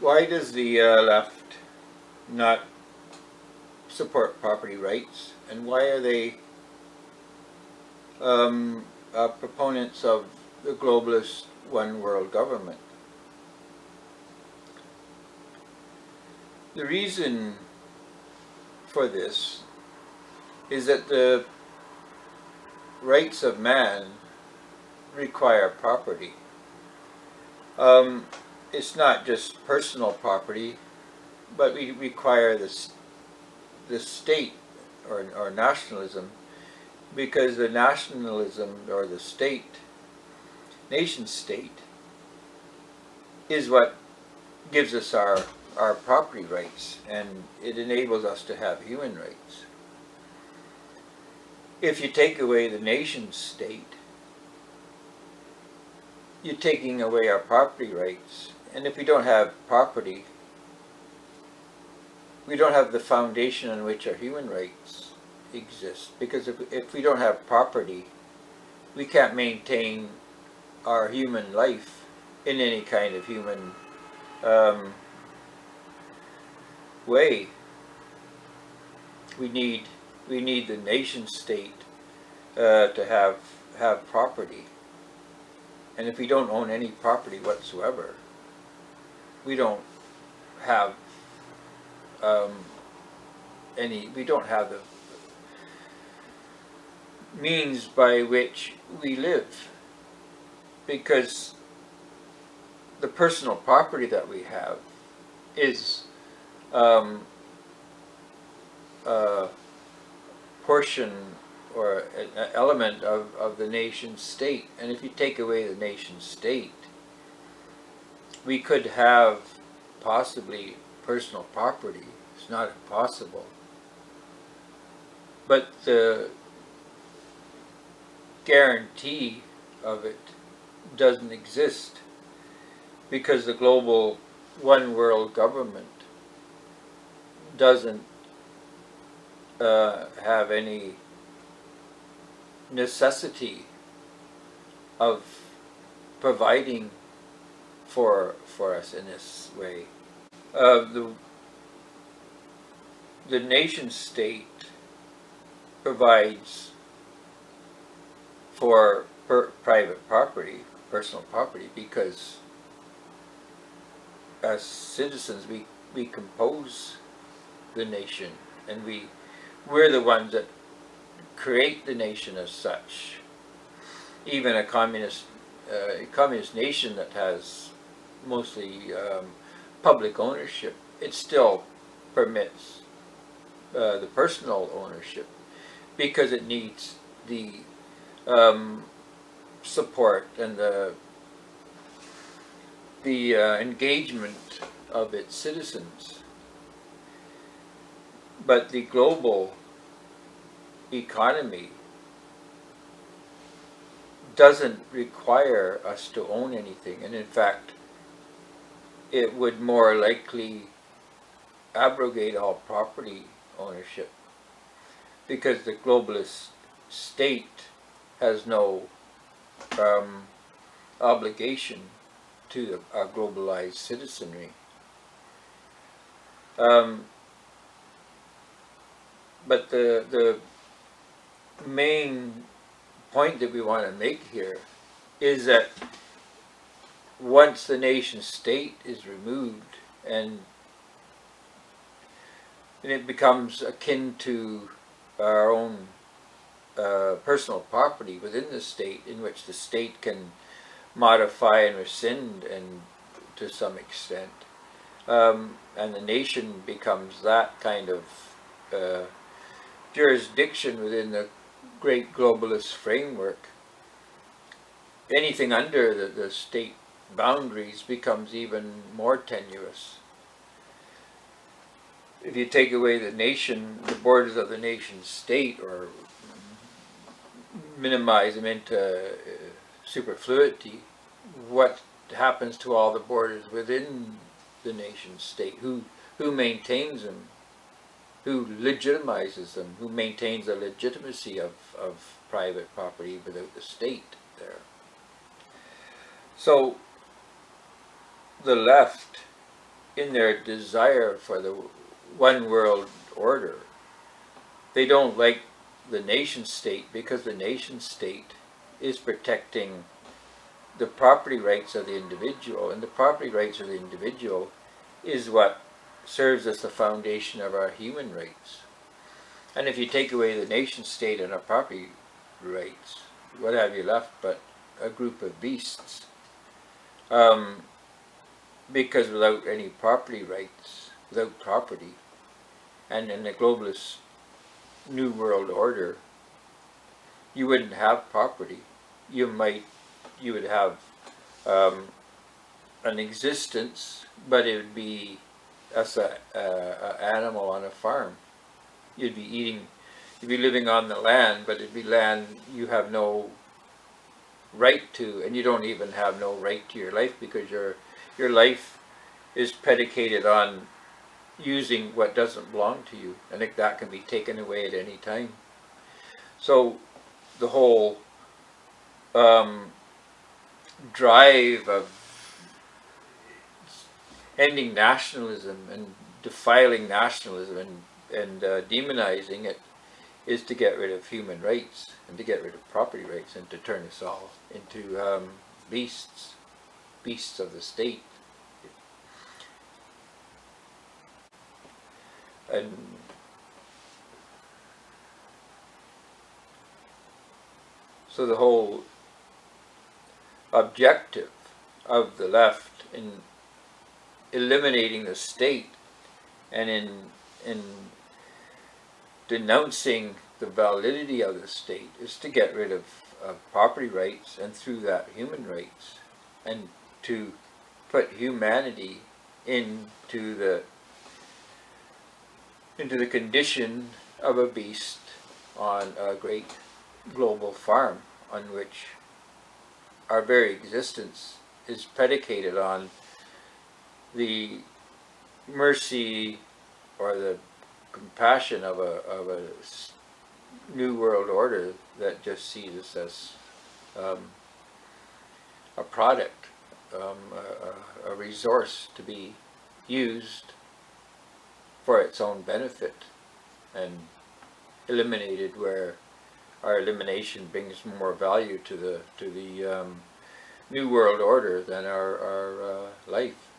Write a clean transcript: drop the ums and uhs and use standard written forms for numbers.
Why does the left not support property rights, and why are they proponents of the globalist one world government? The reason for this is that the rights of man require property. It's not just personal property, but we require the state or nationalism, because the nationalism or the state, nation state, is what gives us our property rights, and it enables us to have human rights. If you take away the nation state, you're taking away our property rights, and if we don't have property, we don't have the foundation on which our human rights exist. Because if we don't have property, we can't maintain our human life in any kind of human way. We need the nation state to have property. And if we don't own any property whatsoever, we don't have we don't have the means by which we live, because the personal property that we have is a portion or an element of the nation state. And if you take away the nation state, we could have possibly personal property. It's not impossible. But the guarantee of it doesn't exist, because the global one world government doesn't have any necessity of providing for us in this way. The nation state provides for private property, personal property, because as citizens we compose the nation, and we're the ones that create the nation as such. Even a communist nation that has mostly public ownership, it still permits the personal ownership, because it needs the support and the engagement of its citizens. But the global economy doesn't require us to own anything, and in fact it would more likely abrogate all property ownership, because the globalist state has no obligation to our globalized citizenry. But the main point that we want to make here is that once the nation state is removed, and it becomes akin to our own personal property within the state, in which the state can modify and rescind, and to some extent, and the nation becomes that kind of jurisdiction within the great globalist framework. Anything under the state boundaries becomes even more tenuous. If you take away the borders of the nation state, or minimize them into superfluity, what happens to all the borders within the nation state? Who maintains them? Who legitimizes them? Who maintains the legitimacy of private property without the state there? So the left in their desire for the one world order, they don't like the nation state because the nation state is protecting the property rights of the individual, and the property rights of the individual is what serves as the foundation of our human rights. And if you take away the nation state and our property rights, what have you left but a group of beasts? Because without any property rights, without property, and in the globalist New World Order, you wouldn't have property. You would have an existence, but it would be as an animal on a farm. You'd be living on the land, but it'd be land you have no right to, and you don't even have no right to your life because your life is predicated on using what doesn't belong to you, and that can be taken away at any time. So the whole drive of ending nationalism and defiling nationalism and demonizing it is to get rid of human rights and to get rid of property rights and to turn us all into beasts of the state. And so the whole objective of the left in eliminating the state and in denouncing the validity of the state is to get rid of property rights, and through that human rights, and to put humanity into the condition of a beast on a great global farm on which our very existence is predicated on the mercy or the compassion of a new world order that just sees us as a product, a resource to be used for its own benefit and eliminated where our elimination brings more value to the new world order than our life.